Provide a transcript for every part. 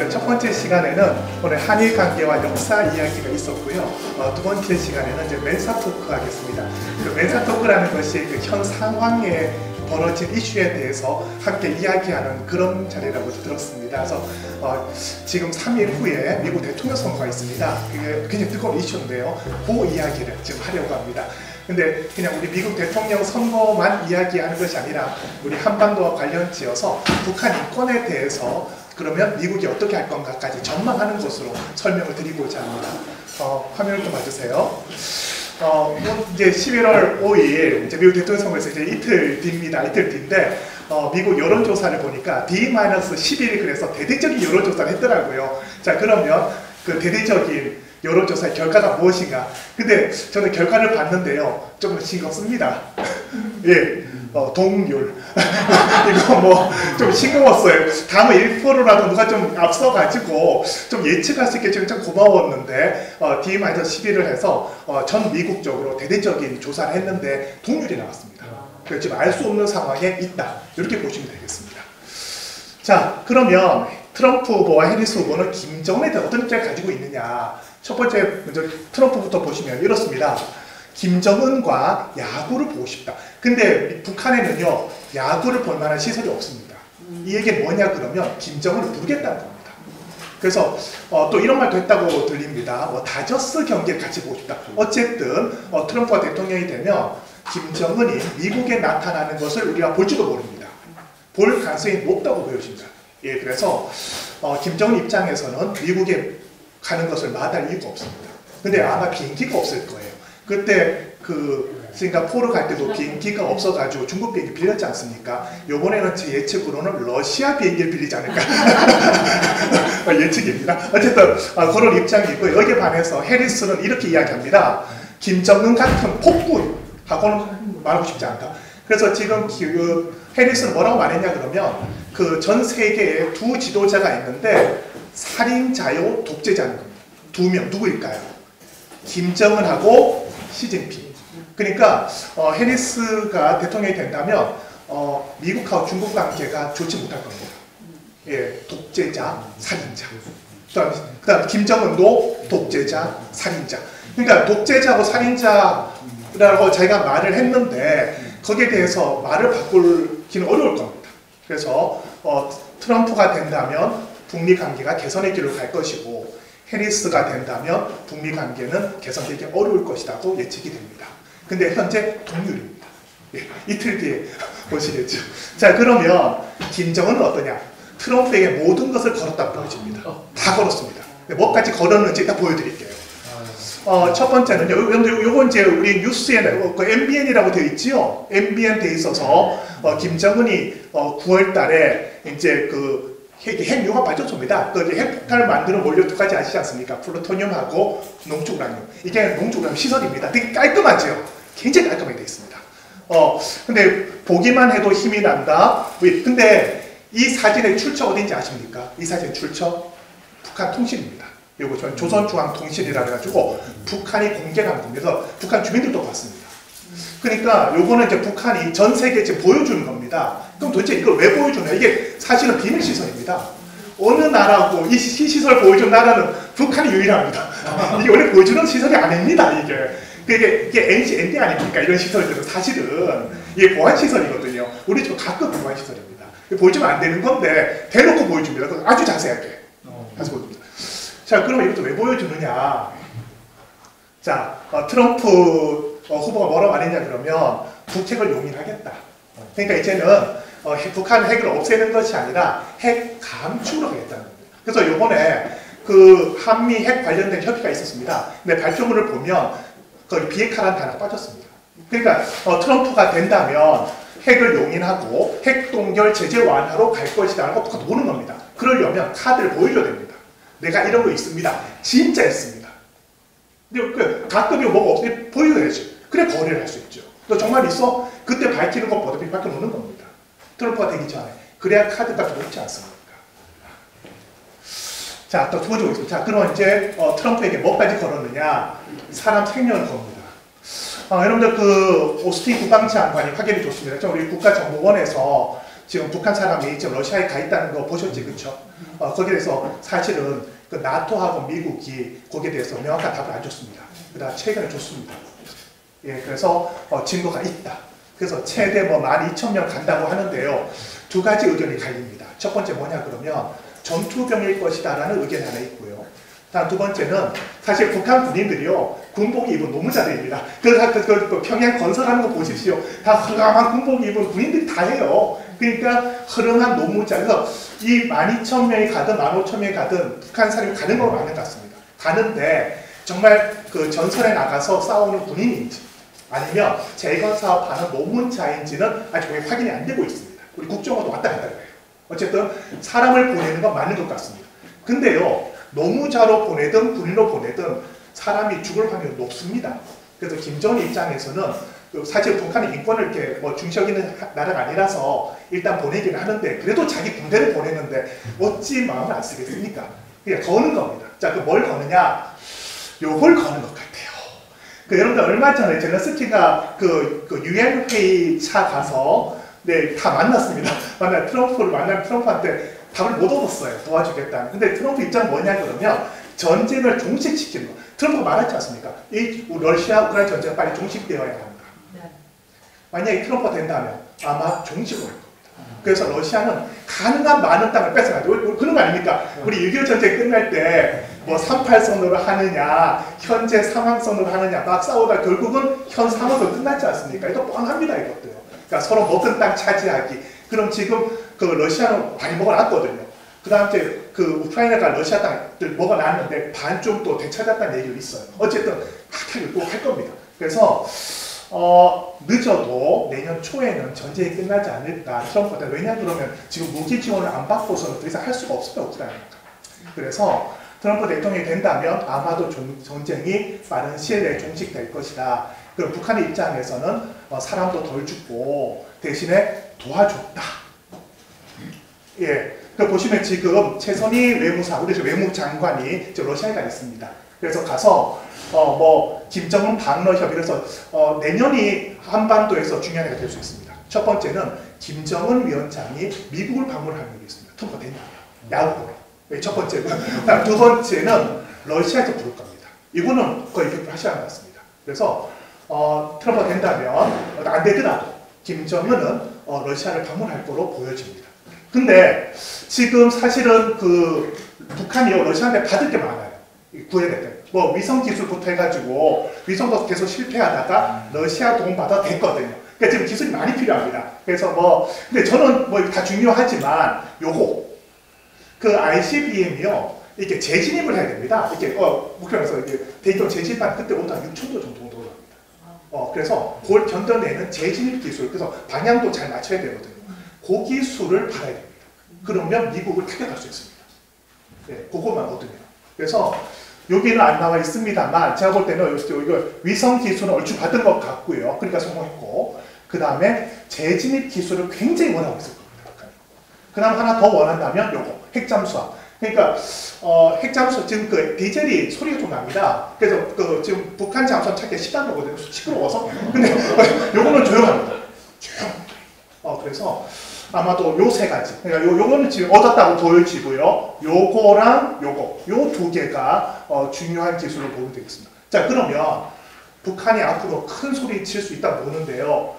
그 첫 번째 시간에는 오늘 한일 관계와 역사 이야기가 있었고요. 두 번째 시간에는 이제 멘사 토크 하겠습니다. 그 멘사 토크라는 것이 그 현 상황에 벌어진 이슈에 대해서 함께 이야기하는 그런 자리라고 들었습니다. 그래서 지금 3일 후에 미국 대통령 선거가 있습니다. 그게 굉장히 뜨거운 이슈인데요. 그 이야기를 지금 하려고 합니다. 근데 그냥 우리 미국 대통령 선거만 이야기하는 것이 아니라 우리 한반도와 관련 지어서 북한 인권에 대해서 그러면 미국이 어떻게 할 건가까지 전망하는 것으로 설명을 드리고자 합니다. 화면을 좀 봐주세요. 이제 11월 5일 이제 미국 대통령 선거에서 이제 이틀 뒤입니다. 이틀 뒤인데 미국 여론조사를 보니까 D-11이 그래서 대대적인 여론조사를 했더라고요. 자, 그러면 그 대대적인 여론조사의 결과가 무엇인가? 근데 저는 결과를 봤는데요, 조금 싱겁습니다. 예, 동률. 이거 뭐 좀 싱거웠어요. 다음은 1%라도 누가 좀 앞서가지고 좀 예측할 수 있게 좀 고마웠는데 D-11을 해서 전 미국적으로 대대적인 조사를 했는데 동률이 나왔습니다. 그래서 지금 알 수 없는 상황에 있다. 이렇게 보시면 되겠습니다. 자, 그러면 트럼프 후보와 해리스 후보는 김정은에 대해 어떤 입장을 가지고 있느냐. 첫 번째 먼저 트럼프부터 보시면 이렇습니다. 김정은과 야구를 보고 싶다. 근데 북한에는요, 야구를 볼 만한 시설이 없습니다. 이 얘기는 뭐냐 그러면 김정은을 부르겠다는 겁니다. 그래서 또 이런 말도 했다고 들립니다. 다저스 경기를 같이 보고 싶다. 어쨌든 트럼프가 대통령이 되면 김정은이 미국에 나타나는 것을 우리가 볼지도 모릅니다. 볼 가능성이 높다고 보여집니다. 예, 그래서 김정은 입장에서는 미국에 가는 것을 마다할 이유가 없습니다. 근데 아마 비행기가 없을 거예요. 그때 그 싱가포르 갈 때도 비행기가 없어가지고 중국 비행기 빌렸지 않습니까? 요번에는 제 예측으로는 러시아 비행기를 빌리지 않을까. 예측입니다. 어쨌든 그런 입장이 있고, 여기에 반해서 해리스는 이렇게 이야기합니다. 김정은 같은 폭군하고는 말하고 싶지 않다. 그래서 지금 그 해리스는 뭐라고 말했냐 그러면 그 전 세계에 두 지도자가 있는데 살인자요 독재자인 겁니다. 두 명 누구일까요? 김정은하고 시진핑. 그러니까 해리스가 대통령이 된다면 미국하고 중국 관계가 좋지 못할 겁니다. 예, 독재자, 살인자. 그다음 김정은도 독재자, 살인자. 그러니까 독재자하고 살인자라고 자기가 말을 했는데 거기에 대해서 말을 바꾸기는 어려울 겁니다. 그래서 트럼프가 된다면 북미 관계가 개선의 길로 갈 것이고 해리스가 된다면 북미 관계는 개선되기 어려울 것이라고 예측이 됩니다. 근데 현재 동률입니다. 예, 이틀 뒤에 보시겠죠. 자, 그러면 김정은은 어떠냐? 트럼프에게 모든 것을 걸었다고 보여집니다. 다 걸었습니다. 뭐까지 걸었는지 딱 보여드릴게요. 첫 번째는 요건 이제 우리 뉴스에 그 MBN이라고 되어 있지요. MBN 돼 있어서 김정은이 9월 달에 이제 그 핵융합 발전소입니다. 그 핵폭탄을 만드는 원료 두 가지 아시지 않습니까? 플루토늄하고 농축우라늄. 이게 농축우라늄 시설입니다. 되게 깔끔하죠. 굉장히 깔끔하게 되어 있습니다. 근데 보기만 해도 힘이 난다. 근데 이 사진의 출처 어딘지 아십니까? 이 사진의 출처 북한 통신입니다. 요거 저는 조선중앙통신이라 해가지고 북한이 공개한 겁니다. 그래서 북한 주민들도 봤습니다. 그러니까 요거는 이제 북한이 전 세계에 지금 보여주는 겁니다. 그럼 도대체 이걸 왜 보여주냐? 이게 사실은 비밀 시설입니다. 어느 나라고 이 시설 보여준 나라는 북한이 유일합니다. 이게 원래 보여주는 시설이 아닙니다. 이게 NC, ND 아닙니까? 이런 시설들은 사실은 이게 보안시설이거든요. 우리 집 가끔 보안시설입니다. 보여주면 안 되는 건데 대놓고 보여줍니다. 아주 자세하게. 다시 보여줍니다. 자, 그러면 이것도 왜 보여주느냐? 자, 트럼프 후보가 뭐라고 말했냐 그러면 북핵을 용인하겠다. 그러니까 이제는 북한 핵을 없애는 것이 아니라 핵 감축을 하겠다는 겁니다. 그래서 요번에 그 한미 핵 관련된 협의가 있었습니다. 근데 발표문을 보면 거기 비핵화라는 단어가 빠졌습니다. 그러니까 트럼프가 된다면 핵을 용인하고 핵 동결 제재 완화로 갈 것이다 라고 북한도 보는 겁니다. 그러려면 카드를 보여줘야 됩니다. 내가 이런 거 있습니다. 진짜 있습니다. 근데 가끔 이거 뭐가 없으면 보여줘야지. 그래 거래를 할 수 있죠. 너 정말 있어? 그때 밝히는 것보다 밝혀놓는 겁니다. 트럼프가 되기 전에. 그래야 카드가 높지 않습니까? 자, 또 두 번째 보겠습니다. 자, 그럼 이제 트럼프에게 뭐까지 걸었느냐? 사람 생명을 겁니다. 여러분들 그 오스틴 국방장관이 확인해 줬습니다. 우리 국가정보원에서 지금 북한 사람이 지금 러시아에 가 있다는 거 보셨지, 그쵸? 거기에 대해서 사실은 그 나토하고 미국이 거기에 대해서 명확한 답을 안 줬습니다. 그다음 최근에 줬습니다. 예, 그래서 증거가 있다. 그래서 최대 뭐 12,000명 간다고 하는데요. 두 가지 의견이 갈립니다. 첫 번째 뭐냐 그러면 전투병일 것이다라는 의견이 하나 있고요. 다음 두 번째는 사실 북한 군인들이요 군복 입은 너무 잘입니다. 그 평양 건설하는 거 보십시오. 다 허름한 군복 입은 군인들이 다 해요. 그러니까 허름한 노무자. 그래서 이 12,000명이 가든 15,000명이 가든 북한 사람이 가는 건 맞는 것 같습니다. 가는데 정말 그 전선에 나가서 싸우는 군인인지 아니면 재건 사업하는 노문자인지는 아직 확인이 안 되고 있습니다. 우리 국정원도 왔다 갔다 해요. 어쨌든 사람을 보내는 건 맞는 것 같습니다. 근데요, 노무자로 보내든 군인으로 보내든 사람이 죽을 확률이 높습니다. 그래서 김정은 입장에서는 사실 북한의 인권을 이렇게 뭐 중시하고 있는 나라가 아니라서 일단 보내기는 하는데 그래도 자기 군대를 보내는데 어찌 마음을 안 쓰겠습니까? 그냥 거는 겁니다. 자, 그 뭘 거느냐? 요걸 거는 것 같아요. 여러분들 얼마 전에 젤렌스키가 그 UN 회의 차 가서 네, 다 만났습니다. 트럼프를 만나면 트럼프한테 답을 못 얻었어요. 도와주겠다는. 근데 트럼프 입장은 뭐냐 그러면 전쟁을 종식시키는 거. 트럼프가 말했지 않습니까? 이 러시아 우크라이나 전쟁은 빨리 종식되어야 한다. 만약에 트럼프가 된다면 아마 종식을 할 겁니다. 그래서 러시아는 가능한 많은 땅을 뺏어가죠. 그런 거 아닙니까? 우리 6.25 전쟁 끝날 때 뭐 38선으로 하느냐, 현재 상황선으로 하느냐 막 싸우다 결국은 현 상황으로 끝났지 않습니까? 이거 뻔합니다, 이것도요. 그러니까 서로 먹은 땅 차지하기. 그럼 지금 그 러시아는 많이 먹어놨거든요. 그 다음 때 그 우크라이나가 러시아 땅을 먹어놨는데 반쯤 또 되찾았다는 얘기가 있어요. 어쨌든 꼭 할 겁니다. 그래서 늦어도 내년 초에는 전쟁이 끝나지 않을까 트럼프가. 왜냐 그러면 지금 무기 지원을 안 받고서는 더 이상 할 수가 없어요, 우크라이나가. 그래서 트럼프 대통령이 된다면 아마도 전쟁이 빠른 시일 내에 종식될 것이다. 그럼 북한의 입장에서는 사람도 덜 죽고 대신에 도와줬다. 예, 그 보시면 지금 최선희 외무사, 우리 외무장관이 러시아에 가 있습니다. 그래서 가서 뭐 김정은 방러 협의, 그래서 내년이 한반도에서 중요한 해가 될 수 있습니다. 첫 번째는 김정은 위원장이 미국을 방문할 확률이 있습니다. 트럼프가 된다면 야구로. 첫 번째고, 두 번째는 러시아에서 부를 겁니다. 이거는 거의 100% 하셔야 할 것 같습니다. 그래서 트럼프가 된다면 안 되더라도 김정은은 러시아를 방문할 거로 보여집니다. 근데 지금 사실은 그 북한이 러시아한테 받을 게 많아요. 구해낼 때. 뭐 위성 기술부터 해가지고 위성도 계속 실패하다가 러시아 도움 받아 됐거든요. 그러니까 지금 기술이 많이 필요합니다. 그래서 뭐 근데 저는 뭐 다 중요하지만 요거 그 ICBM이요 이렇게 재진입을 해야 됩니다. 이렇게 우크라이나에서 이게 대기권 재진입한 그때부터 한 6,000도 정도 올라갑니다. 그래서 그걸 견뎌내는 재진입 기술, 그래서 방향도 잘 맞춰야 되거든요. 그 기술을 받아야 됩니다. 그러면 미국을 타격할 수 있습니다. 네, 그것만 얻으면. 그래서 여기는 안 나와 있습니다만 제가 볼 때는 이거 위성 기술은 얼추 받은 것 같고요. 그러니까 성공했고, 그 다음에 재진입 기술을 굉장히 원하고 있을 겁니다. 그 다음 하나 더 원한다면 요거 핵잠수함. 그러니까 핵잠수 지금 그 디젤이 소리가 좀 납니다. 그래서 그 지금 북한 잠수함 찾기 쉽다는 거거든요. 시끄러워서. 근데 요거는 조용합니다. 조용합니다. 그래서 아마도 요 세 가지. 그러니까 요거는 지금 얻었다고 보여지고요. 요거랑 요거, 요 두 개가 중요한 기술을 보면 되겠습니다. 자, 그러면 북한이 앞으로 큰 소리 칠 수 있다고 보는데요.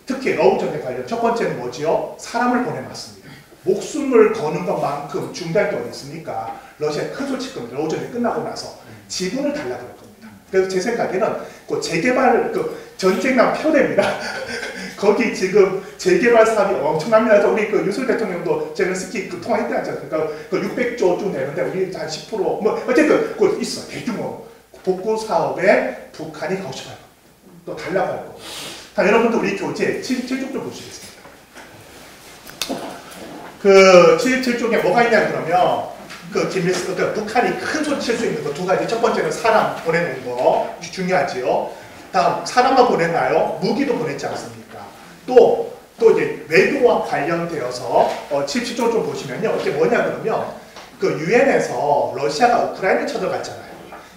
특히 러우 전쟁 관련 첫 번째는 뭐지요? 사람을 보내놨습니다. 목숨을 거는 것만큼 중대한 게 어디 있습니까? 러시아에 큰 소리 칠 겁니다. 러우 전쟁 끝나고 나서 지분을 달라고 할 겁니다. 그래서 제 생각에는 그 재개발, 그 전쟁만 표대입니다. 거기 지금 재개발 사업이 엄청납니다. 그래서 우리 그 유승열 대통령도 젤렌스키 그 통화했지 않습니까? 그 600조 좀 내는데 우리 한 10%, 뭐 어쨌든 그거 있어. 대규모 복구 사업에 북한이 가고 싶어요. 또 달라고 할 거. 자, 여러분들 우리 교재 77쪽 좀 보시겠습니다. 그 77쪽에 뭐가 있냐 그러면 그 북한이 큰 소리 칠 수 있는 거 두 가지. 첫 번째는 사람 보내는 거 중요하지요. 다음 사람만 보냈나요? 무기도 보냈지 않습니까? 또 이제 외교와 관련되어서 77쪽 좀 보시면요. 이게 뭐냐 그러면 그 유엔에서 러시아가 우크라이나 쳐들어갔잖아요.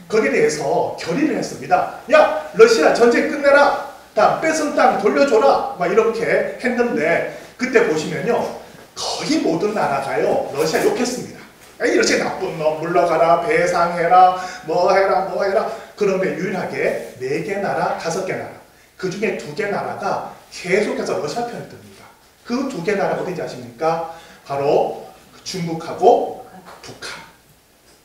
거기에 대해서 결의를 했습니다. 야, 러시아 전쟁 끝내라. 다음 뺏은 땅 돌려줘라. 막 이렇게 했는데 그때 보시면요 거의 모든 나라가요 러시아 욕했습니다. 이 러시아 나쁜 놈 물러가라 배상해라 뭐 해라 그런데 유일하게 4개 나라 5개 나라 그 중에 2개 나라가 계속해서 러시아 편을 듭니다. 그 2개 나라 어딘지 아십니까? 바로 중국하고 북한.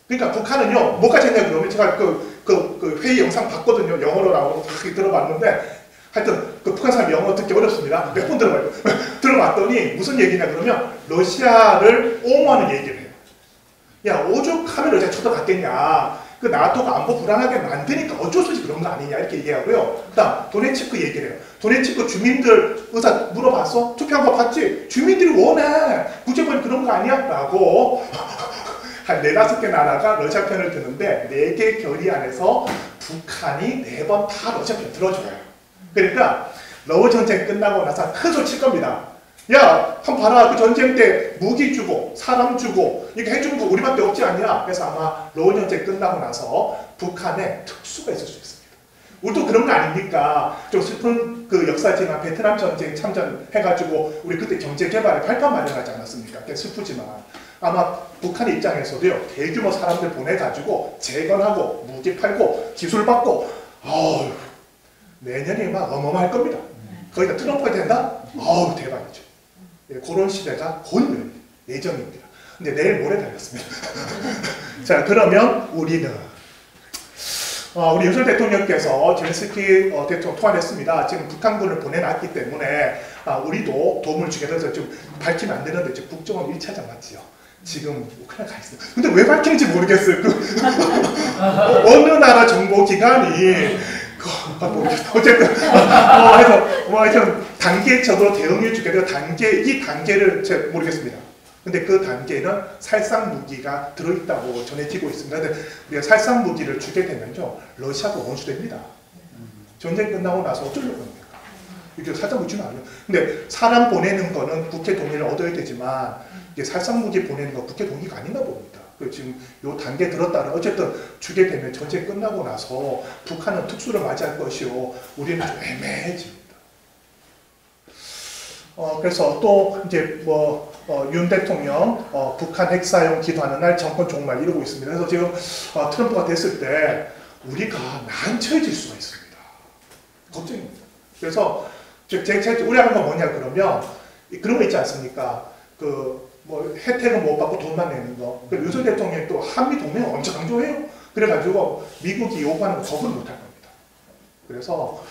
그러니까 북한은요 뭐까지 했냐 그러면 제가 그 회의 영상 봤거든요. 영어로 나오고 다 들어봤는데 하여튼 그 북한 사람 영어 듣기 어렵습니다. 몇 번 들어봐요. 들어봤더니 무슨 얘기냐 그러면 러시아를 옹호하는 얘기를 해요. 야 오죽하면 러시아 쳐들어갔겠냐. 그 나토가 안보 불안하게 만드니까 어쩔 수 없이 그런 거 아니냐 이렇게 얘기하고요. 그 다음 도네츠크 얘기를 해요. 도네츠크 주민들 의사 물어봤어? 투표한 거 봤지? 주민들이 원해. 국제법이 그런 거 아니야? 라고 한 4-5개 나라가 러시아 편을 드는데 4개 결의 안에서 북한이 4번 다 러시아 편 들어줘요. 그러니까 러우 전쟁 끝나고 나서 큰 소리 칠 겁니다. 야, 한번 봐라. 그 전쟁 때 무기 주고 사람 주고 이렇게 해준 거 우리밖에 없지 않냐? 그래서 아마 러우 전쟁 끝나고 나서 북한에 특수가 있을 수 있습니다. 우리도 그런 거 아닙니까? 좀 슬픈 그 역사지만 베트남 전쟁 참전해가지고 우리 그때 경제 개발에 발판 마련하지 않았습니까? 그게 슬프지만 아마 북한 입장에서도요 대규모 사람들 보내가지고 재건하고 무기 팔고 기술 받고 내년이 막 어마어마할 겁니다. 거기다 트럼프가 된다? 대박이죠. 예, 그런 시대가 곧 예정입니다. 근데 내일 모레 달렸습니다. 자, 그러면 우리는 우리 윤석열 대통령께서 젤렌스키 대통령 통화를 했습니다. 지금 북한군을 보내놨기 때문에 우리도 도움을 주겠다고 해서 좀 밝히면 안 되는데 지금 국정원 1차장 맞지요? 지금 우크라이나 가 있어요. 근데 왜 밝히는지 모르겠어요. 어느 나라 정보기관이 어쨌든 하여튼 단계적으로 대응해 주겠다. 이 단계를 제가 모르겠습니다. 근데 그 단계는 살상 무기가 들어있다고 전해지고 있습니다. 근데 우리가 살상 무기를 주게 되면요 러시아가 원수됩니다. 전쟁 끝나고 나서 어쩌려고 합니까? 이렇게 살상 무기 주면 안 돼요. 근데 사람 보내는 거는 국회 동의를 얻어야 되지만 이게 살상 무기 보내는 거 국회 동의가 아닌가 봅니다. 지금 요 단계 들었다는 어쨌든 주게 되면 전쟁 끝나고 나서 북한은 특수를 맞이할 것이요 우리는 좀 애매해집니다. 그래서 또 이제 윤 대통령 북한 핵사용 기도하는 날 정권 종말 이러고 있습니다. 그래서 지금 트럼프가 됐을 때 우리가 난처해질 수가 있습니다. 걱정입니다. 그래서 제가 우려하는 건 뭐냐 그러면 그런 거 있지 않습니까? 혜택은 못 받고 돈만 내는 거. 윤석열 대통령이 또 한미 동맹을 엄청 강조해요. 그래가지고 미국이 요구하는 거 거부를 못할 겁니다. 그래서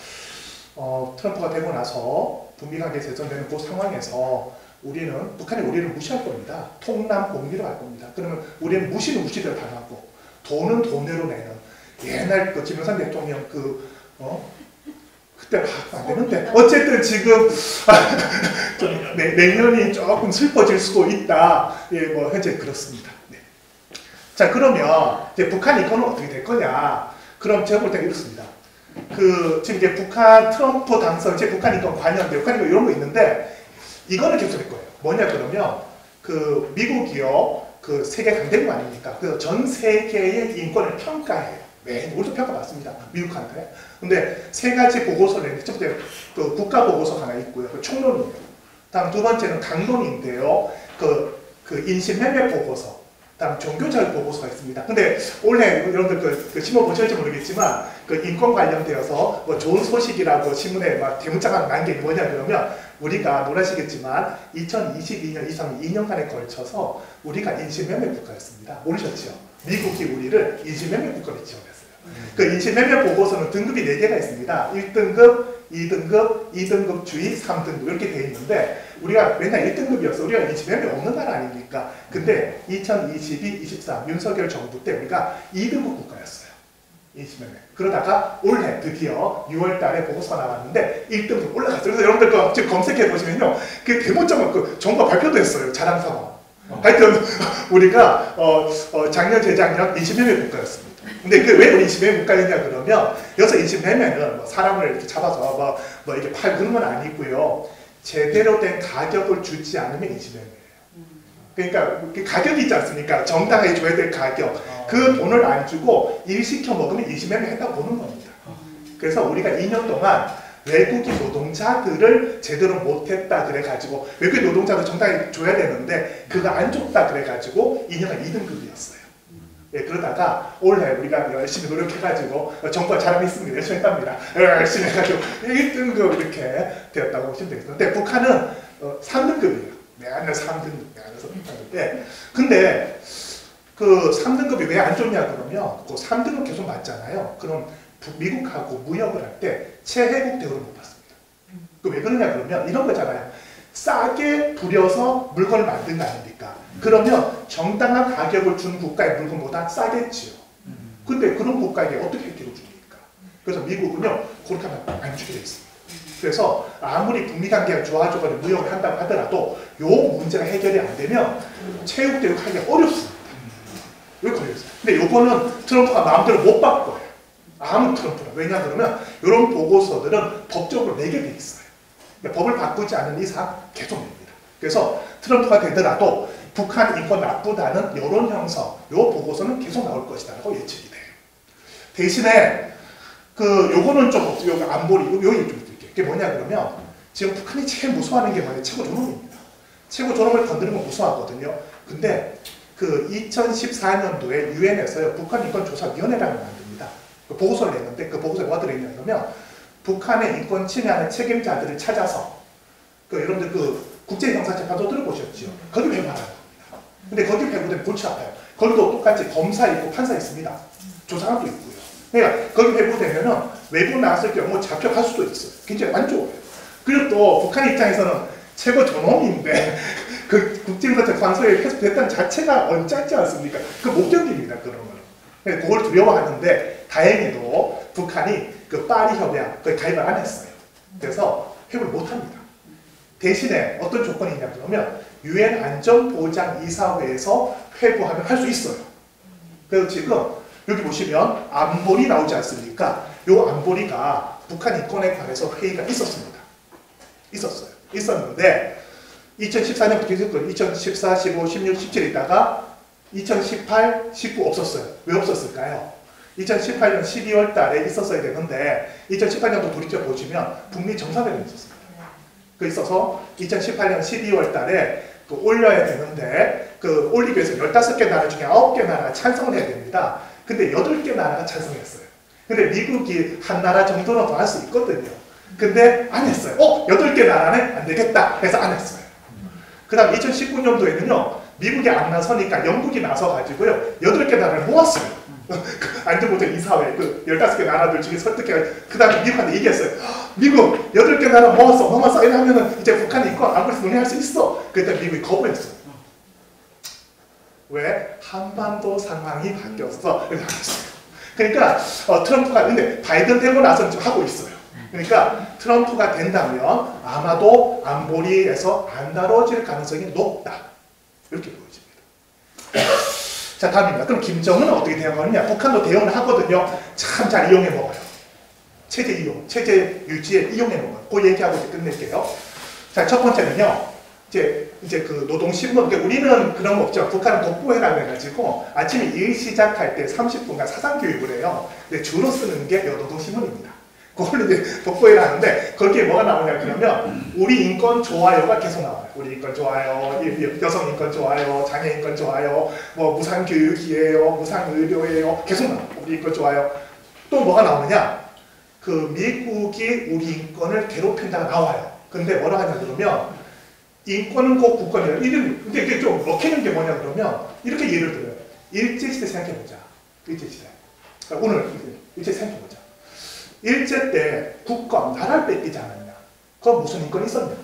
트럼프가 되고 나서 북미 관계 개선되는 그 상황에서 북한이 우리를 무시할 겁니다. 통남 공비로 할 겁니다. 그러면 우리는 무시는 무시대로 당하고 돈은 돈으로 내는 옛날 그 김영삼 대통령 그때 안 되는데 어쨌든 지금 내년이 조금 슬퍼질 수도 있다. 예, 현재 그렇습니다. 네. 자, 그러면 이제 북한 이거는 어떻게 될 거냐? 그럼 제가 볼 때는 이렇습니다. 지금 이제 북한 트럼프 당선, 이제 북한 인권 관여인데 북한 인권 이런 거 있는데 이거는 계속 될 거예요. 뭐냐 그러면 미국이요 세계 강대국 아닙니까? 그래서 전 세계의 인권을 평가해요. 우리도 평가받습니다. 미국한테. 근데 3가지 보고서를 냈는데 첫 번째 국가 보고서 하나 있고요. 총론이에요. 다음 2번째는 강론인데요. 인신매매 보고서. 다음 종교자유 보고서가 있습니다. 근데 올해 여러분들 신문 보셨을지 모르겠지만 인권 관련되어서 좋은 소식이라고 신문에 막 대문자가 난 게 뭐냐 그러면 우리가 놀라시겠지만 2022년, 23년 2년간에 걸쳐서 우리가 인신매매 국가였습니다. 모르셨죠? 미국이 우리를 인신매매 국가로 지원했어요. 그 인신매매 보고서는 등급이 4개가 있습니다. 1등급, 2등급, 2등급 주의, 3등급 이렇게 되어 있는데 우리가 맨날 1등급이었어. 우리가 인신매매 없는 나라 아닙니까? 근데 2022, 23 윤석열 정부 때 우리가 2등급 국가였어요. 인신매매. 그러다가 올해 드디어 6월 달에 보고서가 나왔는데 1등급 올라갔어요. 그래서 여러분들 지금 검색해 보시면요. 그 대문자만 정부가 발표도 했어요. 자랑사항. 하여튼 우리가 작년, 재작년 인신매매 국가였습니다. 근데 왜 우리 인신매매 국가였냐 그러면 여기서 인신매매는 사람을 이렇게 잡아서 이렇게 팔고 그런 건 아니고요. 제대로 된 가격을 주지 않으면 인신매매예요. 그러니까 가격이 있지 않습니까? 정당하게 줘야 될 가격. 그 돈을 안 주고 일 시켜 먹으면 인신매매 했다고 보는 겁니다. 그래서 우리가 2년 동안 외국인 노동자들을 제대로 못했다 그래가지고 외국인 노동자들 정당히 줘야 되는데 그거 안 줬다 그래가지고 2년간 2등급이었어요. 예, 그러다가 올해 우리가 열심히 노력해가지고 정부가 잘하겠습니다. 열심히 합니다. 열심히 해가지고 1등급 이렇게 되었다고 보시면 되겠는데 북한은 3등급이에요. 매년 3등급, 매년 3등급인데 근데 그 3등급이 왜 안 좋냐 그러면 그 3등급 계속 맞잖아요. 그럼 미국하고 무역을 할 때 최혜국 대우를 못 받습니다. 그 왜 그러냐 그러면 이런 거잖아요. 싸게 부려서 물건을 만든 거 아닙니까? 그러면 정당한 가격을 준 국가의 물건보다 싸겠지요. 근데 그런 국가에게 어떻게 혜택을 줍니까? 그래서 미국은요, 그렇게 하면 안 주게 돼 있습니다. 그래서 아무리 북미 관계가 좋아지고 무역을 한다고 하더라도 요 문제가 해결이 안 되면 체육 대우 하기가 어렵습니다. 왜 걸렸어요? 근데 요거는 트럼프가 마음대로 못 바꿔요. 아무 트럼프나. 왜냐 그러면 이런 보고서들은 법적으로 내게 돼 있어요. 그러니까 법을 바꾸지 않는 이상 계속 냅니다. 그래서 트럼프가 되더라도 북한 인권 나쁘다는 여론 형성, 요 보고서는 계속 나올 것이다라고 예측이 돼요. 대신에 요거는 좀 요거 안보리 요 얘기 좀 드릴게요. 그게 뭐냐 그러면 지금 북한이 제일 무서워하는 게 뭐예요? 최고 존엄입니다. 최고 존엄을 건드리는 건 무서워하거든요. 근데 2014년도에 유엔에서요 북한 인권조사위원회라는 걸 만듭니다. 그 보고서를 냈는데 그 보고서에 뭐가 들어있냐 그러면 북한의 인권 침해하는 책임자들을 찾아서 여러분들 국제형사재판소 들어보셨죠? 거기 회부하는 겁니다. 근데 거기 회부되면 골치 아파요. 거기도 똑같이 검사 있고 판사 있습니다. 조사관도 있고요. 그러니까 거기 회부되면은 외부 나왔을 경우 잡혀갈 수도 있어요. 굉장히 안 좋아요. 그리고 또 북한 입장에서는 최고 존엄인데 그 국제형사재판소에 회수됐다는 자체가 언짢지 않습니까? 그 못 견딥니다. 그런 거는. 그걸 두려워하는데 다행히도 북한이 파리 협약 거기 가입을 안 했어요. 그래서 회부를 못 합니다. 대신에 어떤 조건이 있냐 그러면 유엔 안전보장이사회에서 회부하면 할 수 있어요. 그래서 지금 여기 보시면 안보리 나오지 않습니까? 이 안보리가 북한 인권에 관해서 회의가 있었습니다. 있었는데 2014년부터 있었거든요. 2014, 15, 16, 17 있다가 2018, 19 없었어요. 왜 없었을까요? 2018년 12월 달에 있었어야 되는데 2018년도 돌이켜 보시면 북미 정상회담이 있었습니다. 그 있어서 2018년 12월 달에 올려야 되는데 올리기 위해서 15개 나라 중에 9개 나라가 찬성을 해야 됩니다. 근데 8개 나라가 찬성했어요. 근데 미국이 한 나라 정도는 더 할 수 있거든요. 근데 안 했어요. 8개 나라는 안 되겠다 해서 안 했어요. 그 다음 2019년도에는요 미국이 안 나서니까 영국이 나서가지고요 8개 나라를 모았어요. 안전보장 이사회 15개 나라들 중에 설득해 그 다음에 미국한테 얘기했어요. 미국 8개 나라 모았어 이러면은 이제 북한이 인권 안보에서 논의할 수 있어. 그랬더니 미국이 거부했어요. 왜? 한반도 상황이 바뀌었어. 그러니까 트럼프가 근데 바이든 되고 나서는 좀 하고 있어요. 그러니까 트럼프가 된다면 아마도 안보리에서 안 다뤄질 가능성이 높다. 이렇게 보여집니다. 자, 다음입니다. 그럼 김정은은 어떻게 대응하느냐? 북한도 대응을 하거든요. 참 잘 이용해 먹어요. 체제 이용, 체제 유지에 이용해 먹어요. 그 얘기하고 이제 끝낼게요. 자, 첫 번째는요. 이제 노동신문, 우리는 그런 거 없죠. 북한은 독보회라고 해가지고 아침에 일 시작할 때 30분간 사상교육을 해요. 근데 주로 쓰는 게 노동신문입니다. 그걸 이제 독보회를 하는데 거기에 뭐가 나오냐 그러면 우리 인권 좋아요가 계속 나와요. 우리 인권 좋아요, 여성 인권 좋아요, 장애 인권 좋아요, 뭐 무상교육이에요, 무상의료예요. 계속 나와요. 우리 인권 좋아요. 또 뭐가 나오느냐? 미국이 우리 인권을 괴롭힌다가 나와요. 근데 뭐라 하냐 그러면 인권은 곧 국권이에요. 근데 이게 좀 먹히는 게 뭐냐 그러면 이렇게 예를 들어요. 일제시대 생각해보자. 일제시대. 오늘 일제 생각해보자. 일제 때 국권, 나라를 뺏기지 않았냐? 그건 무슨 인권이 있었냐?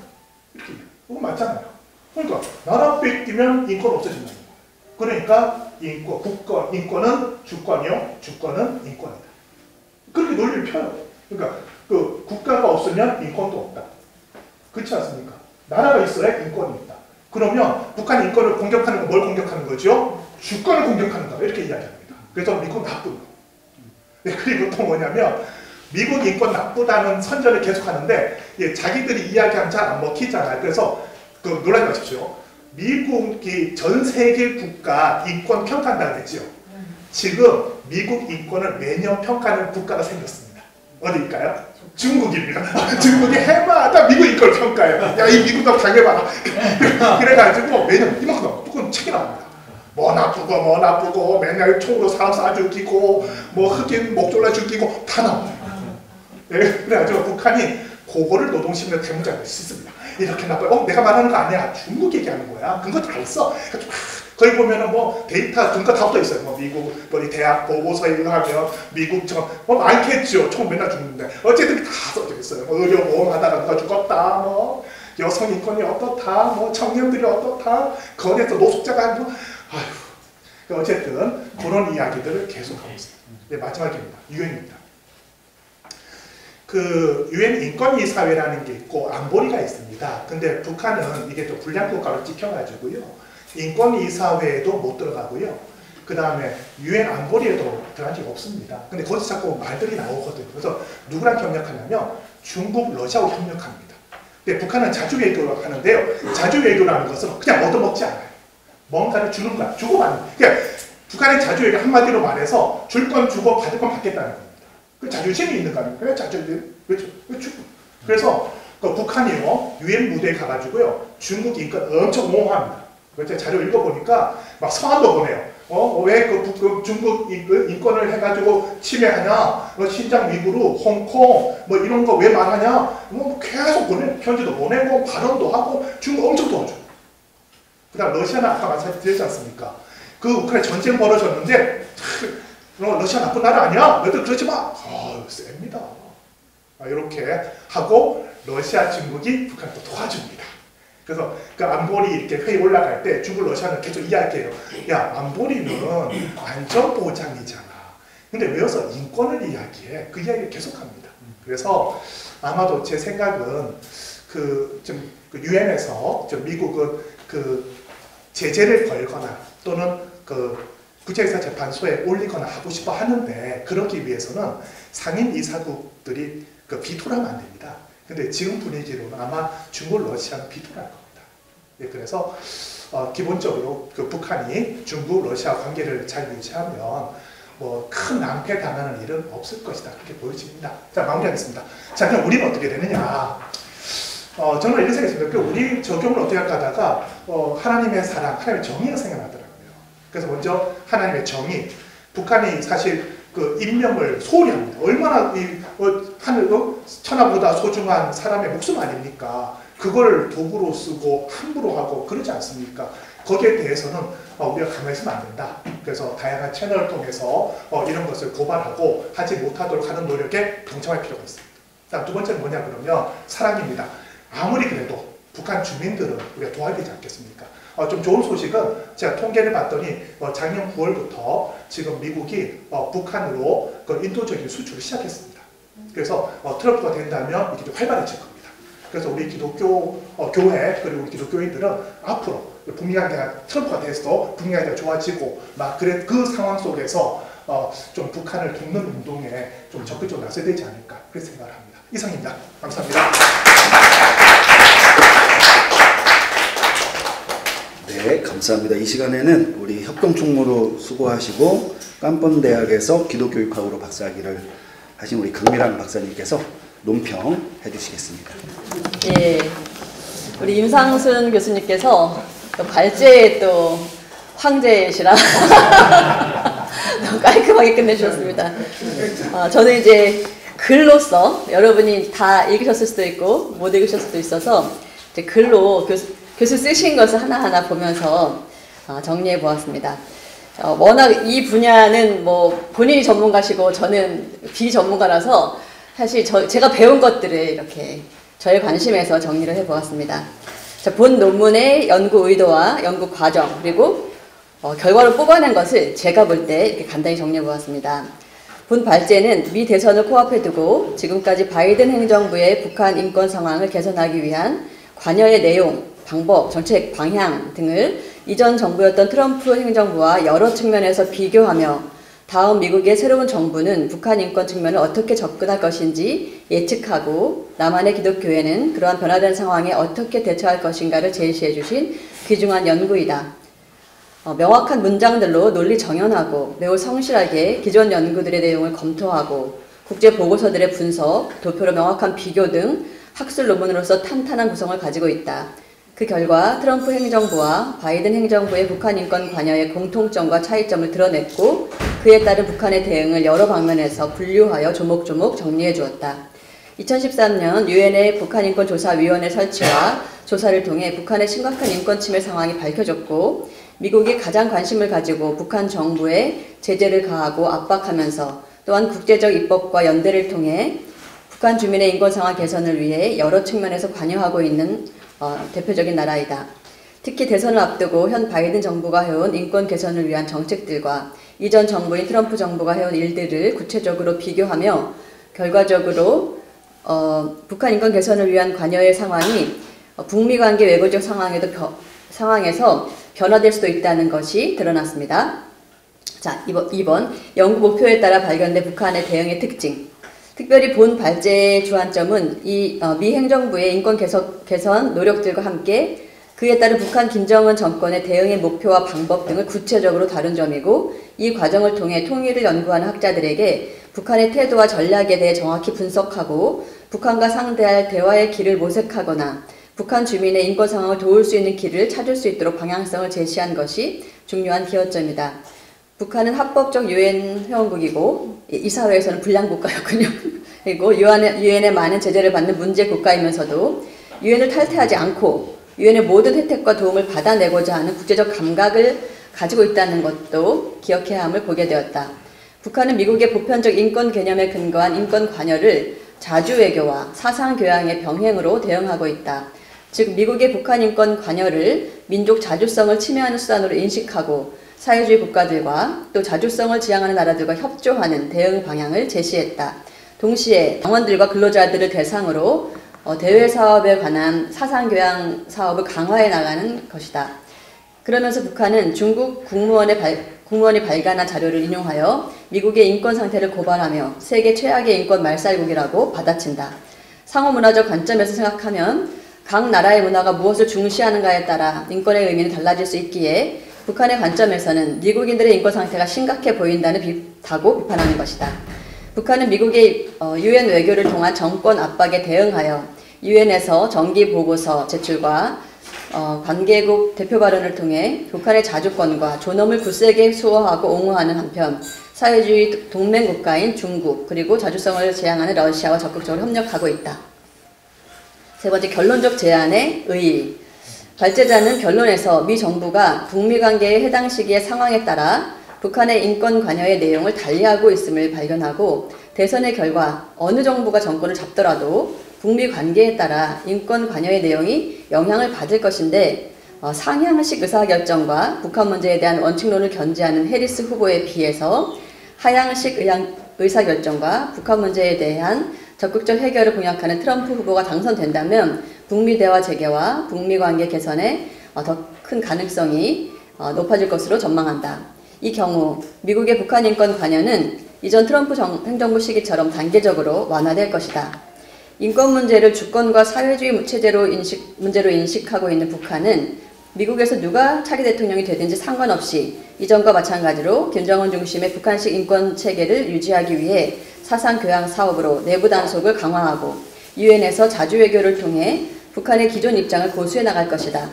이렇게 그거 맞잖아요. 그러니까 나라 뺏기면 인권 없어진다는 거예요. 그러니까 국권, 인권은 주권이요, 주권은 인권이다. 그렇게 논리를 펴요. 그러니까 국가가 없으면 인권도 없다. 그렇지 않습니까? 나라가 있어야 인권이 있다. 그러면 북한 인권을 공격하는 건 뭘 공격하는 거죠? 주권을 공격하는 거다. 이렇게 이야기합니다. 그래서 미국 나쁜 거. 그리고 또 뭐냐면 미국 인권 나쁘다는 선전을 계속하는데 자기들이 이야기하면 잘 안 먹히잖아요. 그래서 놀라지 마십시오. 미국이 전 세계 국가 인권 평가한다고 했죠. 지금 미국 인권을 매년 평가하는 국가가 생겼습니다. 어디일까요? 중국입니다. 중국이 해마다 미국 이걸 평가해요. 야, 이 미국도 당해봐라. 그래가지고 매년 이만큼 두꺼운 책이 나옵니다. 뭐 나쁘고 맨날 총으로 사람 쏴 죽이고 뭐 흑인 목졸라 죽이고 다 나옵니다. 네, 그래가지고 북한이 그거를 노동신문 대문장을 씻습니다. 이렇게 나빠요. 내가 말하는 거 아니야. 중국 얘기하는 거야. 근거 다 있어. 거기 보면은 뭐 데이터 근거 다 붙어 있어요. 뭐 미국 뭐 대학 보고서 이거 하면 미국 뭐 많겠죠. 총 맨날 죽는데 어쨌든 다 써져 있어요. 뭐 의료보험하다가 누가 죽었다. 뭐 여성 인권이 어떻다. 뭐 청년들이 어떻다. 거기에서 노숙자가 뭐 아휴. 어쨌든 그런 이야기들을 계속하고 있습니다. 네, 마지막입니다. 유엔입니다. 그 유엔 인권이사회라는 게 있고 안보리가 있습니다. 근데 북한은 이게 또 불량국가로 찍혀가지고요. 인권이사회에도 못 들어가고요. 그 다음에 유엔 안보리에도 들어간 적이 없습니다. 근데 거기서 자꾸 말들이 나오거든요. 그래서 누구랑 협력하냐면 중국, 러시아하고 협력합니다. 근데 북한은 자주외교를 하는데요. 자주외교라는 것은 그냥 얻어먹지 않아요. 뭔가를 주는 거야. 주고받는 거야. 그러니까 북한의 자주외교 한마디로 말해서 줄 건 주고 받을 건 받겠다는 겁니다. 그 자존심이 있는 거 아닙니까? 왜 자존심? 왜 주고? 그래서 그 북한이요. 유엔 무대에 가가지고요. 중국 인권 엄청 옹호합니다. 제가 자료 읽어보니까 막 서한도 보내요. 왜 그 중국 인권을 해가지고 침해하냐? 신장 위구르, 홍콩 뭐 이런 거 왜 말하냐? 뭐 계속 편지도 보내고 발언도 하고 중국 엄청 도와줘요. 그다음 러시아는 아까 말씀드렸지 않습니까? 그 우크라이나 전쟁 벌어졌는데 러시아 나쁜 나라 아니야? 너희들 그러지 마. 셉니다. 이렇게 하고 러시아, 중국이 북한을 또 도와줍니다. 그래서 그 안보리 이렇게 회의 올라갈 때 중국, 러시아는 계속 이야기해요. 야, 안보리는 안전보장이잖아. 근데 왜 여기서 인권을 이야기해? 그 이야기를 계속합니다. 그래서 아마도 제 생각은 그 유엔에서 미국은 그 제재를 걸거나 또는 그 국제사재판소에 올리거나 하고 싶어 하는데 그러기 위해서는 상임 이사국들이 그 비토를 하면 안 됩니다. 근데 지금 분위기로는 아마 중국, 러시아는 비토를 할 겁니다. 네, 그래서 기본적으로 그 북한이 중국, 러시아 관계를 잘 유지하면 뭐 큰 낭패 당하는 일은 없을 것이다. 그렇게 보여집니다. 자, 마무리하겠습니다. 자, 그럼 우리는 어떻게 되느냐? 저는 이런 생각이 듭니다. 우리 적용을 어떻게 할까 하다가 하나님의 사랑, 하나님의 정의가 생각나더라고요. 그래서 먼저 하나님의 정의, 북한이 사실 그 인명을 소홀히 합니다. 얼마나 하늘 천하보다 소중한 사람의 목숨 아닙니까? 그걸 도구로 쓰고 함부로 하고 그러지 않습니까? 거기에 대해서는 우리가 가만히 있으면 안 된다. 그래서 다양한 채널을 통해서 이런 것을 고발하고 하지 못하도록 하는 노력에 동참할 필요가 있습니다. 자, 두 번째는 뭐냐 그러면 사랑입니다. 아무리 그래도 북한 주민들은 우리가 도와야 되지 않겠습니까? 좀 좋은 소식은 제가 통계를 봤더니 작년 9월부터 지금 미국이 북한으로 그 인도적인 수출을 시작했습니다. 그래서 트럼프가 된다면 이게 좀 활발해질 겁니다. 그래서 우리 기독교 교회 그리고 우리 기독교인들은 앞으로 북미 관계가 트럼프가 돼서 북미 관계가 좋아지고 그 상황 속에서 좀 북한을 돕는 운동에 좀 적극적으로 나서야 되지 않을까 그렇게 생각을 합니다. 이상입니다. 감사합니다. 네, 감사합니다. 이 시간에는 우리 협동총무로 수고하시고 깜뻔대학에서 기독교육학으로 박사학위를 하신 우리 강미란 박사님께서 논평해 주시겠습니다. 예, 우리 임상순 교수님께서 또 발제의 또 황제시라 너무 깔끔하게 끝내주셨습니다. 저는 이제 글로써 여러분이 다 읽으셨을 수도 있고 못 읽으셨을 수도 있어서 이제 글로 교수 쓰신 것을 하나하나 보면서 정리해 보았습니다. 워낙 이 분야는 뭐 본인이 전문가시고 저는 비전문가라서 사실 제가 배운 것들을 이렇게 저의 관심에서 정리를 해 보았습니다. 본 논문의 연구 의도와 연구 과정 그리고 결과를 뽑아낸 것을 제가 볼 때 이렇게 간단히 정리해 보았습니다. 본 발제는 미 대선을 코앞에 두고 지금까지 바이든 행정부의 북한 인권 상황을 개선하기 위한 관여의 내용, 방법, 정책 방향 등을 이전 정부였던 트럼프 행정부와 여러 측면에서 비교하며 다음 미국의 새로운 정부는 북한 인권 측면을 어떻게 접근할 것인지 예측하고 남한의 기독교회는 그러한 변화된 상황에 어떻게 대처할 것인가를 제시해 주신 귀중한 연구이다. 명확한 문장들로 논리 정연하고 매우 성실하게 기존 연구들의 내용을 검토하고 국제 보고서들의 분석, 도표로 명확한 비교 등 학술 논문으로서 탄탄한 구성을 가지고 있다. 그 결과 트럼프 행정부와 바이든 행정부의 북한 인권 관여의 공통점과 차이점을 드러냈고 그에 따른 북한의 대응을 여러 방면에서 분류하여 조목조목 정리해 주었다. 2013년 유엔의 북한인권조사위원회 설치와 조사를 통해 북한의 심각한 인권 침해 상황이 밝혀졌고 미국이 가장 관심을 가지고 북한 정부에 제재를 가하고 압박하면서 또한 국제적 입법과 연대를 통해 북한 주민의 인권 상황 개선을 위해 여러 측면에서 관여하고 있는 대표적인 나라이다. 특히 대선을 앞두고 현 바이든 정부가 해온 인권 개선을 위한 정책들과 이전 정부인 트럼프 정부가 해온 일들을 구체적으로 비교하며 결과적으로 북한 인권 개선을 위한 관여의 상황이 북미 관계 외교적 상황에서 변화될 수도 있다는 것이 드러났습니다. 자, 2번 연구 목표에 따라 발견된 북한의 대응의 특징. 특별히 본 발제의 주안점은 미 행정부의 인권 개선 노력들과 함께 그에 따른 북한 김정은 정권의 대응의 목표와 방법 등을 구체적으로 다룬 점이고 이 과정을 통해 통일을 연구하는 학자들에게 북한의 태도와 전략에 대해 정확히 분석하고 북한과 상대할 대화의 길을 모색하거나 북한 주민의 인권 상황을 도울 수 있는 길을 찾을 수 있도록 방향성을 제시한 것이 중요한 기여점이다. 북한은 합법적 유엔 회원국이고 이 사회에서는 불량 국가였군요. 그리고 유엔의 많은 제재를 받는 문제 국가이면서도 유엔을 탈퇴하지 않고 유엔의 모든 혜택과 도움을 받아내고자 하는 국제적 감각을 가지고 있다는 것도 기억해야 함을 보게 되었다. 북한은 미국의 보편적 인권 개념에 근거한 인권 관여를 자주 외교와 사상 교양의 병행으로 대응하고 있다. 즉 미국의 북한 인권 관여를 민족 자주성을 침해하는 수단으로 인식하고 사회주의 국가들과 또 자주성을 지향하는 나라들과 협조하는 대응 방향을 제시했다. 동시에 당원들과 근로자들을 대상으로 대외 사업에 관한 사상교양 사업을 강화해 나가는 것이다. 그러면서 북한은 중국 국무원이 발간한 자료를 인용하여 미국의 인권 상태를 고발하며 세계 최악의 인권 말살국이라고 받아친다. 상호문화적 관점에서 생각하면 각 나라의 문화가 무엇을 중시하는가에 따라 인권의 의미는 달라질 수 있기에 북한의 관점에서는 미국인들의 인권 상태가 심각해 보인다고 비판하는 것이다. 북한은 미국의 유엔 외교를 통한 정권 압박에 대응하여 유엔에서 정기 보고서 제출과 관계국 대표 발언을 통해 북한의 자주권과 존엄을 굳세게 수호하고 옹호하는 한편 사회주의 동맹국가인 중국 그리고 자주성을 지향하는 러시아와 적극적으로 협력하고 있다. 세 번째, 결론적 제안의 의의. 발제자는 결론에서 미 정부가 북미 관계의 해당 시기의 상황에 따라 북한의 인권 관여의 내용을 달리하고 있음을 발견하고 대선의 결과 어느 정부가 정권을 잡더라도 북미 관계에 따라 인권 관여의 내용이 영향을 받을 것인데 상향식 의사결정과 북한 문제에 대한 원칙론을 견지하는 해리스 후보에 비해서 하향식 의사결정과 북한 문제에 대한 적극적 해결을 공약하는 트럼프 후보가 당선된다면 북미 대화 재개와 북미 관계 개선에 더 큰 가능성이 높아질 것으로 전망한다. 이 경우 미국의 북한 인권 관여는 이전 트럼프 행정부 시기처럼 단계적으로 완화될 것이다. 인권 문제를 주권과 사회주의 문제로 인식하고 있는 북한은 미국에서 누가 차기 대통령이 되든지 상관없이 이전과 마찬가지로 김정은 중심의 북한식 인권 체계를 유지하기 위해 사상 교양 사업으로 내부 단속을 강화하고 유엔에서 자주 외교를 통해 북한의 기존 입장을 고수해 나갈 것이다.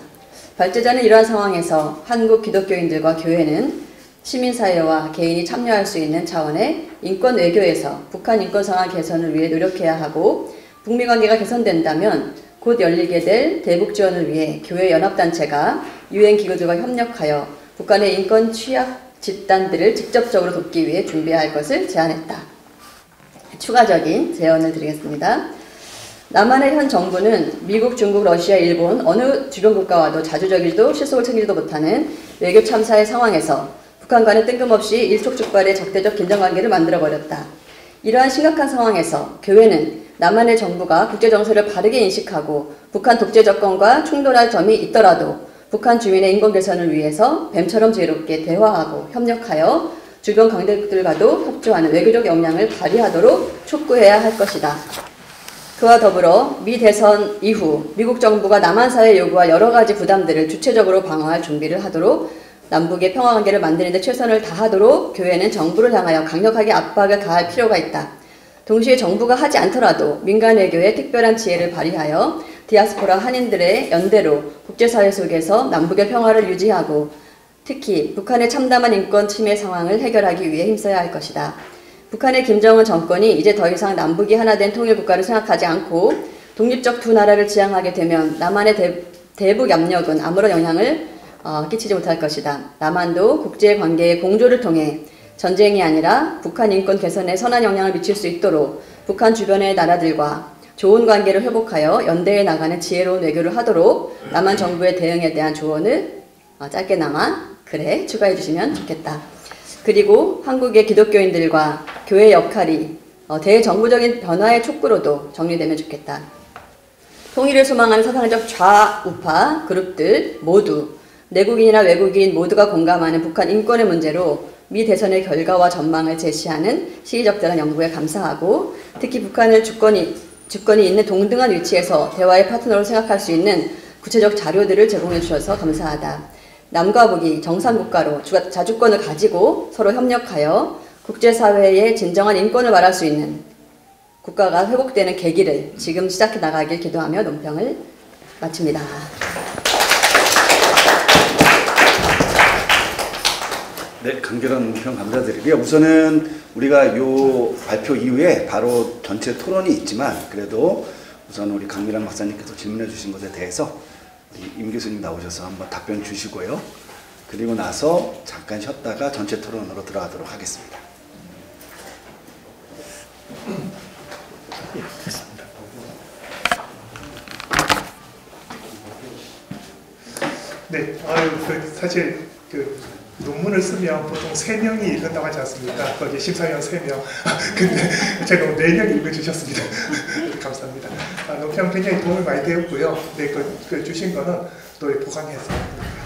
발제자는 이러한 상황에서 한국 기독교인들과 교회는 시민사회와 개인이 참여할 수 있는 차원의 인권 외교에서 북한 인권 상황 개선을 위해 노력해야 하고 북미 관계가 개선된다면 곧 열리게 될 대북 지원을 위해 교회 연합단체가 유엔 기구들과 협력하여 북한의 인권 취약 집단들을 직접적으로 돕기 위해 준비해야 할 것을 제안했다. 추가적인 제언을 드리겠습니다. 남한의 현 정부는 미국, 중국, 러시아, 일본 어느 주변 국가와도 자주적이도 실속을 챙기지도 못하는 외교 참사의 상황에서 북한과는 뜬금없이 일촉즉발의 적대적 긴장관계를 만들어버렸다. 이러한 심각한 상황에서 교회는 남한의 정부가 국제정세를 바르게 인식하고 북한 독재 정권과 충돌할 점이 있더라도 북한 주민의 인권 개선을 위해서 뱀처럼 지혜롭게 대화하고 협력하여 주변 강대국들과도 협조하는 외교적 역량을 발휘하도록 촉구해야 할 것이다. 그와 더불어 미 대선 이후 미국 정부가 남한 사회에 요구할 여러 가지 부담들을 주체적으로 방어할 준비를 하도록 남북의 평화관계를 만드는 데 최선을 다하도록 교회는 정부를 향하여 강력하게 압박을 가할 필요가 있다. 동시에 정부가 하지 않더라도 민간 외교의 특별한 지혜를 발휘하여 디아스포라 한인들의 연대로 국제사회 속에서 남북의 평화를 유지하고 특히 북한의 참담한 인권 침해 상황을 해결하기 위해 힘써야 할 것이다. 북한의 김정은 정권이 이제 더 이상 남북이 하나 된 통일국가를 생각하지 않고 독립적 두 나라를 지향하게 되면 남한의 대북 압력은 아무런 영향을 끼치지 못할 것이다. 남한도 국제관계의 공조를 통해 전쟁이 아니라 북한 인권 개선에 선한 영향을 미칠 수 있도록 북한 주변의 나라들과 좋은 관계를 회복하여 연대해 나가는 지혜로운 외교를 하도록 남한 정부의 대응에 대한 조언을 짧게나마 그래 추가해 주시면 좋겠다. 그리고 한국의 기독교인들과 교회 역할이 대정부적인 변화의 촉구로도 정리되면 좋겠다. 통일을 소망하는 사상적 좌우파 그룹들 모두 내국인이나 외국인 모두가 공감하는 북한 인권의 문제로 미 대선의 결과와 전망을 제시하는 시의적절한 연구에 감사하고 특히 북한을 주권이 있는 동등한 위치에서 대화의 파트너로 생각할 수 있는 구체적 자료들을 제공해 주셔서 감사하다. 남과 북이 정상국가로 자주권을 가지고 서로 협력하여 국제사회의 진정한 인권을 말할 수 있는 국가가 회복되는 계기를 지금 시작해 나가길 기도하며 논평을 마칩니다. 네, 간결한 논평 감사드리고요. 우선은 우리가 요 발표 이후에 바로 전체 토론이 있지만 그래도 우선 우리 강미란 박사님께서 질문해 주신 것에 대해서 우리 임 교수님 나오셔서 한번 답변 주시고요. 그리고 나서 잠깐 쉬었다가 전체 토론으로 들어가도록 하겠습니다. 됐습니다. 네, 사실 논문을 쓰면 보통 3명이 읽는다고 하지 않습니까? 거기 심사위원 3명. 근데 제가 4명이 읽어주셨습니다. 감사합니다. 논평 굉장히 도움이 많이 되었고요. 네, 주신 거는 또 보강해서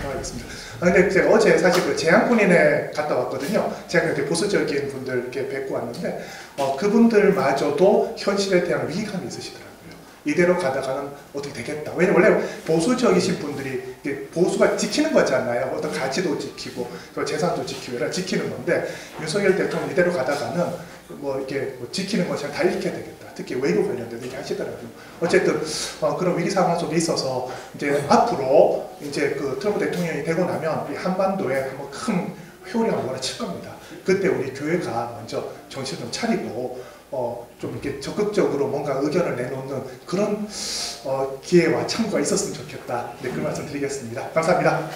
하겠습니다. 근데 제가 어제 사실 그 재향군인회 갔다 왔거든요. 제가 이렇게 보수적인 분들 이렇게 뵙고 왔는데, 그분들마저도 현실에 대한 위기감이 있으시더라고요. 이대로 가다가는 어떻게 되겠다. 왜냐면 원래 보수적이신 분들이 보수가 지키는 거잖아요. 어떤 가치도 지키고 또 재산도 지키고 이런 지키는 건데 윤석열 대통령 이대로 가다가는 이렇게 지키는 것이 다 잃게 되겠다. 특히 외교 관련된 얘기 하시더라고요. 어쨌든 그런 위기 상황 속에 있어서 이제 앞으로 이제 트럼프 대통령이 되고 나면 이 한반도에 한번 큰 회오리가 몰아칠 겁니다. 그때 우리 교회가 먼저 정신 좀 차리고 좀 이렇게 적극적으로 뭔가 의견을 내놓는 그런 기회와 참고가 있었으면 좋겠다. 네, 그 말씀 드리겠습니다. 감사합니다.